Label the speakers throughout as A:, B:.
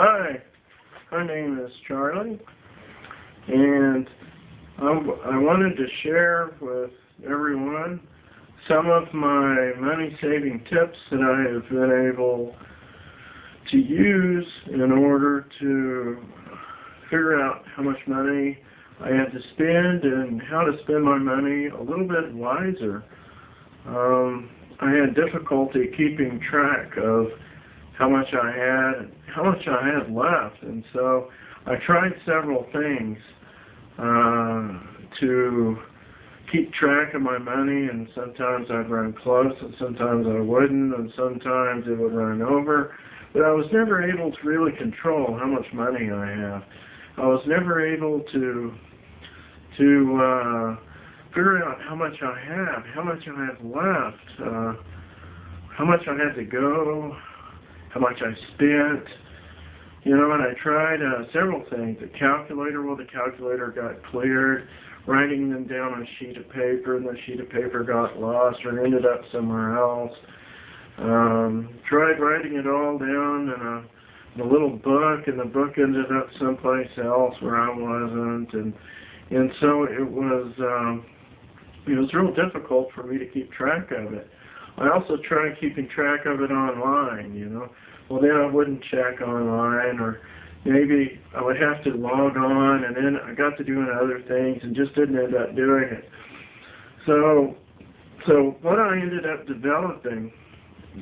A: Hi, my name is Charlie, and I wanted to share with everyone some of my money-saving tips that I have been able to use in order to figure out how much money I had to spend and how to spend my money a little bit wiser. I had difficulty keeping track of how much I had left, and so I tried several things to keep track of my money, and sometimes I'd run close and sometimes I wouldn't, and sometimes it would run over, but I was never able to really control how much money I have. I was never able to figure out how much I have, how much I have left, how much I had to go, how much I spent, and I tried several things. The calculator got cleared, writing them down on a sheet of paper, and the sheet of paper got lost or ended up somewhere else. Tried writing it all down in a little book, and the book ended up someplace else where I wasn't, and so it was real difficult for me to keep track of it. I also tried keeping track of it online, Well, then I wouldn't check online, or maybe I would have to log on, and then I got to doing other things and just didn't end up doing it. So what I ended up developing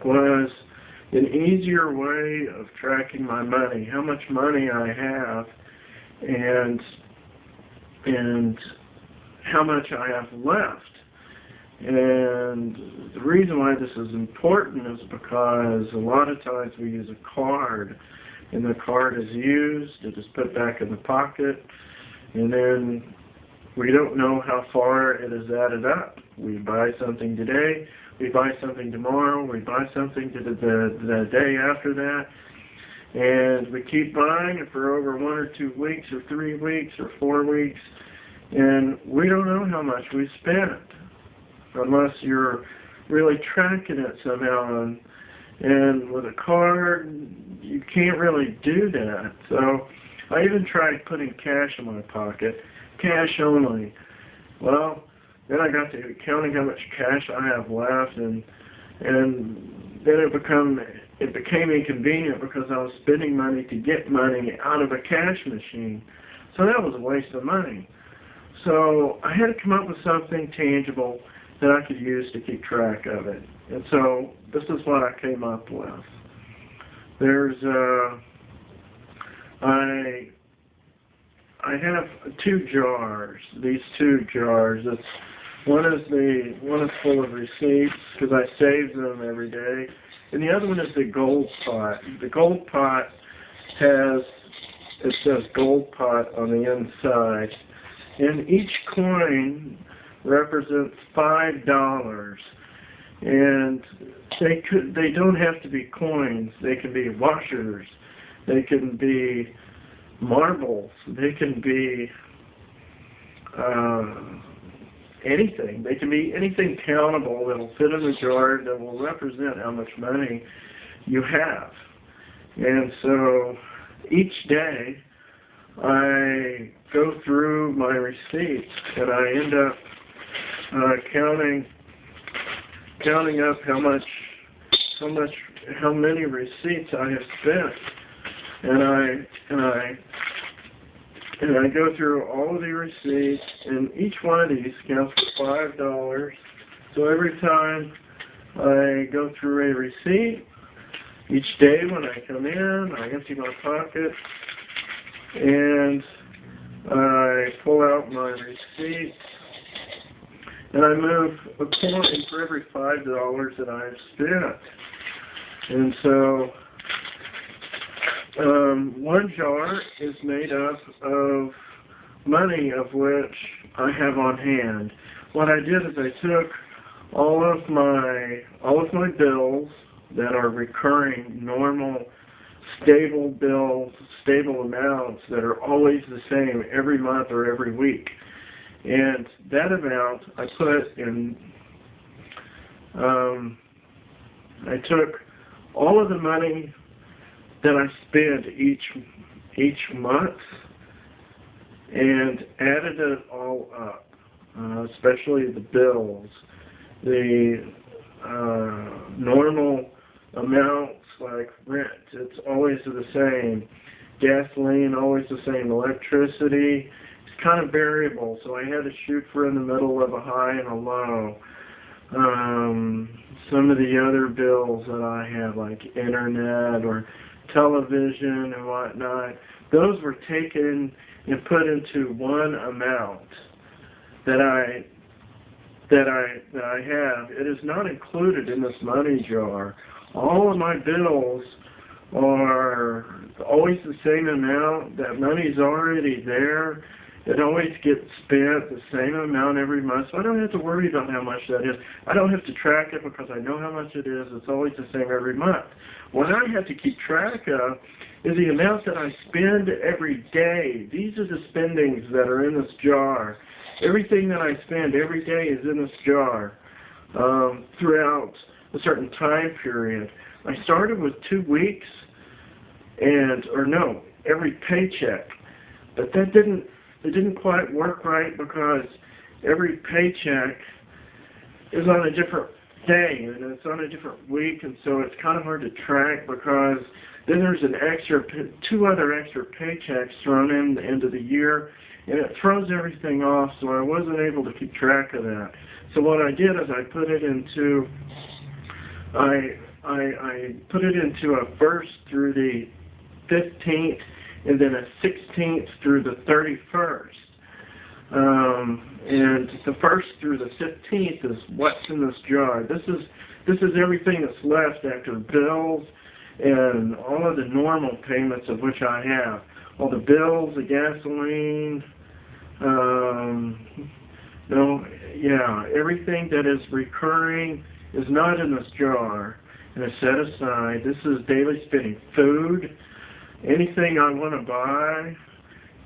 A: was an easier way of tracking my money, how much money I have, and how much I have left. And the reason why this is important is because a lot of times we use a card, and the card is used, it is put back in the pocket, and then we don't know how far it is added up. We buy something today, we buy something tomorrow, we buy something the day after that, and we keep buying it for over 1 or 2 weeks or 3 weeks or 4 weeks, and we don't know how much we spent unless you're really tracking it somehow. And with a card, you can't really do that. So I even tried putting cash in my pocket, cash only. Well, then I got to counting how much cash I have left, and then it became inconvenient because I was spending money to get money out of a cash machine. So that was a waste of money. So I had to come up with something tangible that I could use to keep track of it. And so this is what I came up with. There's I have 2 jars. These 2 jars. One is full of receipts because I save them every day, and the other one is the gold pot. The gold pot it says gold pot on the inside, and each coin represents $5, and they don't have to be coins. They can be washers, they can be marbles, they can be anything. They can be anything countable that will fit in the jar that will represent how much money you have. And so each day I go through my receipts, and I end up counting up how many receipts I have spent, and I go through all of the receipts, and each one of these counts for $5. So every time I go through a receipt, each day when I come in, I empty my pocket, and I pull out my receipts, and I move a coin for every $5 that I have spent. And so one jar is made up of money of which I have on hand. What I did is I took all of my bills that are recurring, normal, stable bills, stable amounts that are always the same every month or every week. And that amount I put in, I took all of the money that I spend each month and added it all up, especially the bills, the normal amounts like rent, it's always the same. Gasoline, always the same. Electricity, it's kind of variable, so I had to shoot for in the middle of a high and a low. Some of the other bills that I have, like internet or television and whatnot, those were taken and put into one amount that I have. It is not included in this money jar. All of my bills are always the same amount. That money's already there. It always gets spent the same amount every month, so I don't have to worry about how much that is. I don't have to track it because I know how much it is. It's always the same every month. What I have to keep track of is the amount that I spend every day. These are the spendings that are in this jar. Everything that I spend every day is in this jar throughout a certain time period. I started with 2 weeks, every paycheck, but it didn't quite work right because every paycheck is on a different day and it's on a different week, and so it's kind of hard to track because then there's two other extra paychecks thrown in the end of the year, and it throws everything off, so I wasn't able to keep track of that. So what I did is I put it into a 1st through the 15th and then a 16th through the 31st. And the 1st through the 15th is what's in this jar. This is everything that's left after bills and all of the normal payments of which I have. All the bills, the gasoline, everything that is recurring is not in this jar and is set aside. This is daily spending. Food, anything I want to buy,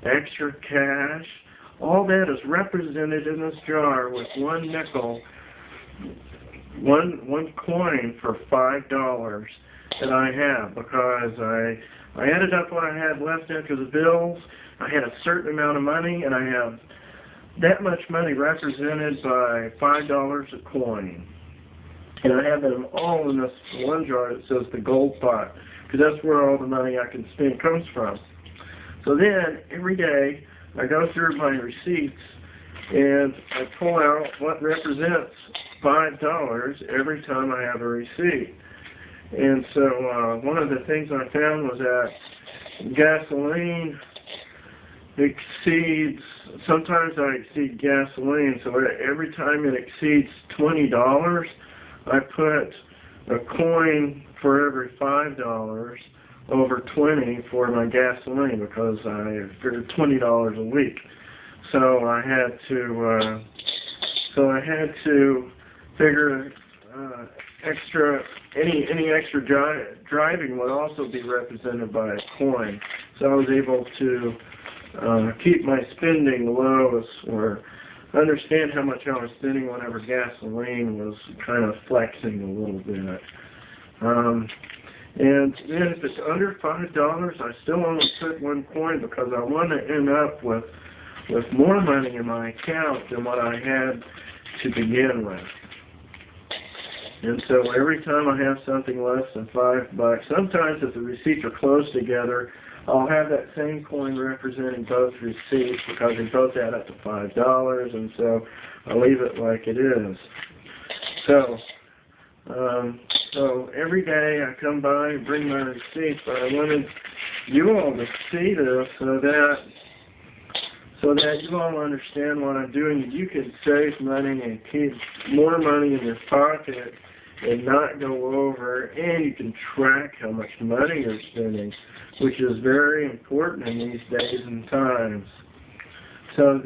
A: extra cash, all that is represented in this jar with one nickel, one coin for $5 that I have, because I added up what I had left after the bills. I had a certain amount of money, and I have that much money represented by $5 a coin. And I have them all in this one jar that says the gold pot, because that's where all the money I can spend comes from. So then, every day, I go through my receipts, and I pull out what represents $5 every time I have a receipt. And so one of the things I found was that gasoline sometimes I exceed gasoline, so every time it exceeds $20, I put a coin for every $5 over 20 for my gasoline, because I figured $20 a week. So I had to figure any extra driving would also be represented by a coin. So I was able to keep my spending low, or understand how much I was spending whenever gasoline was kind of flexing a little bit. And then if it's under $5, I still only put one coin, because I want to end up with more money in my account than what I had to begin with. And so every time I have something less than $5, sometimes if the receipts are close together, I'll have that same coin representing both receipts, because they both add up to $5, and so I'll leave it like it is. So every day I come by and bring my receipts, but I wanted you all to see this so that you all understand what I'm doing. You can save money and keep more money in your pocket and not go over, and you can track how much money you're spending, which is very important in these days and times. So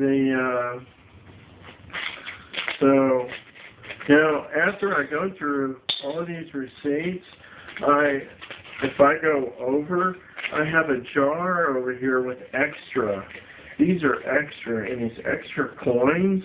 A: now after I go through all of these receipts, if I go over, I have a jar over here with extra. These are extra, and these extra coins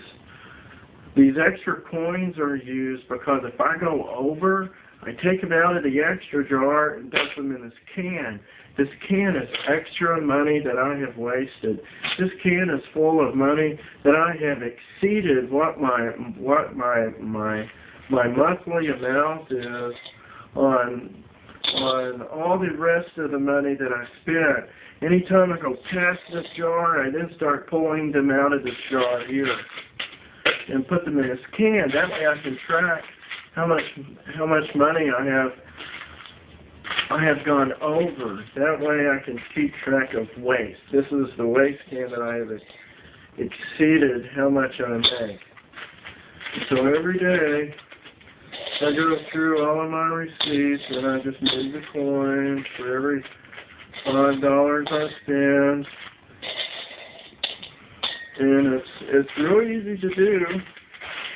A: are used because if I go over, I take them out of the extra jar and dump them in this can. This can is extra money that I have wasted. This can is full of money that I have exceeded what my monthly amount is on all the rest of the money that I spent. Anytime I go past this jar, I then start pulling them out of this jar here and put them in this can. That way I can track how much money I have gone over. That way I can keep track of waste. This is the waste can that I have exceeded how much I make. So every day I go through all of my receipts and I just move the coins for every $5 I spend. And it's really easy to do.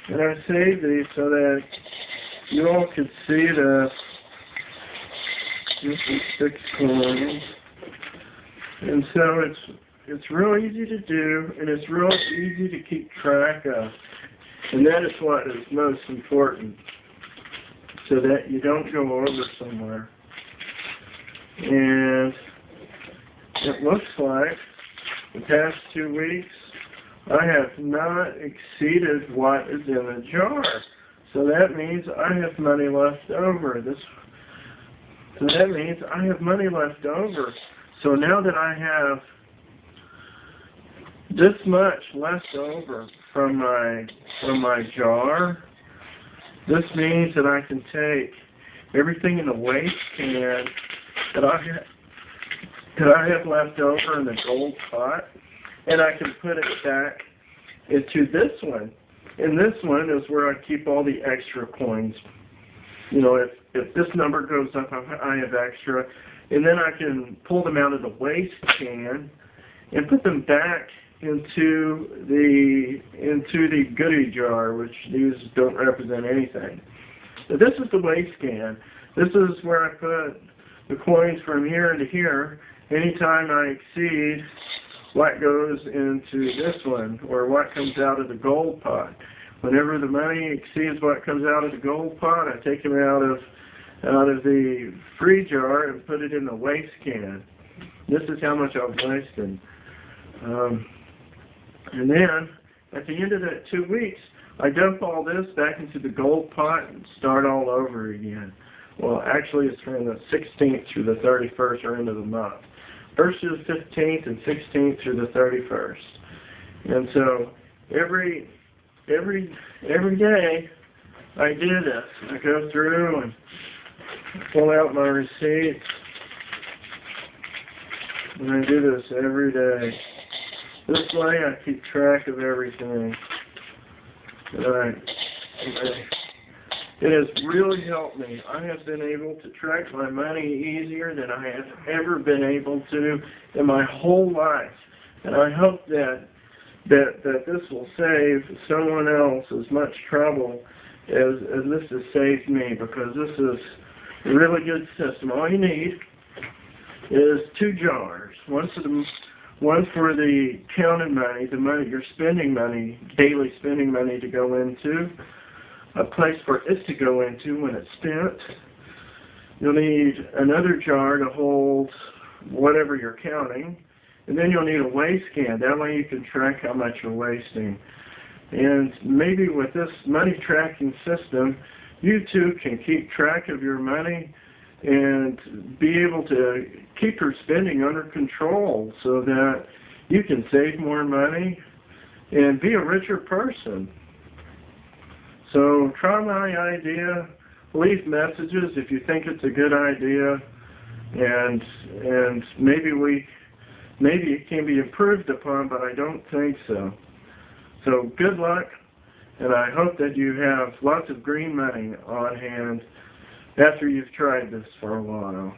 A: And I save these so that you all could see the 6 coins. And so it's real easy to do, and it's real easy to keep track of. And that is what is most important, so that you don't go over somewhere. And it looks like the past 2 weeks I have not exceeded what is in the jar. So that means I have money left over. So that means I have money left over. So now that I have this much left over from my jar, this means that I can take everything in the waste can that I have left over in the gold pot, and I can put it back into this one. And this one is where I keep all the extra coins. You know, if this number goes up, I have extra. And then I can pull them out of the waste can and put them back into the goodie jar, which these don't represent anything. So this is the waste can. This is where I put the coins from here to here. Anytime I exceed what goes into this one, or what comes out of the gold pot. Whenever the money exceeds what comes out of the gold pot, I take them out of the free jar and put it in the waste can. This is how much I've wasted. And then, at the end of that 2 weeks, I dump all this back into the gold pot and start all over again. Well, actually, it's from the 16th through the 31st, or end of the month. 1st through the 15th and 16th through the 31st. And so every day I do this. I go through and pull out my receipts. And I do this every day. This way I keep track of everything. It has really helped me. I have been able to track my money easier than I have ever been able to in my whole life. And I hope that this will save someone else as much trouble as this has saved me, because this is a really good system. All you need is 2 jars. One for the counted money, the money you're spending money, daily spending money to go into, a place for it to go into when it's spent. You'll need another jar to hold whatever you're counting, and then you'll need a waste can. That way you can track how much you're wasting. And maybe with this money tracking system, you too can keep track of your money and be able to keep your spending under control so that you can save more money and be a richer person. So try my idea. Leave messages if you think it's a good idea, and maybe it can be improved upon, but I don't think so. So good luck, and I hope that you have lots of green money on hand after you've tried this for a while.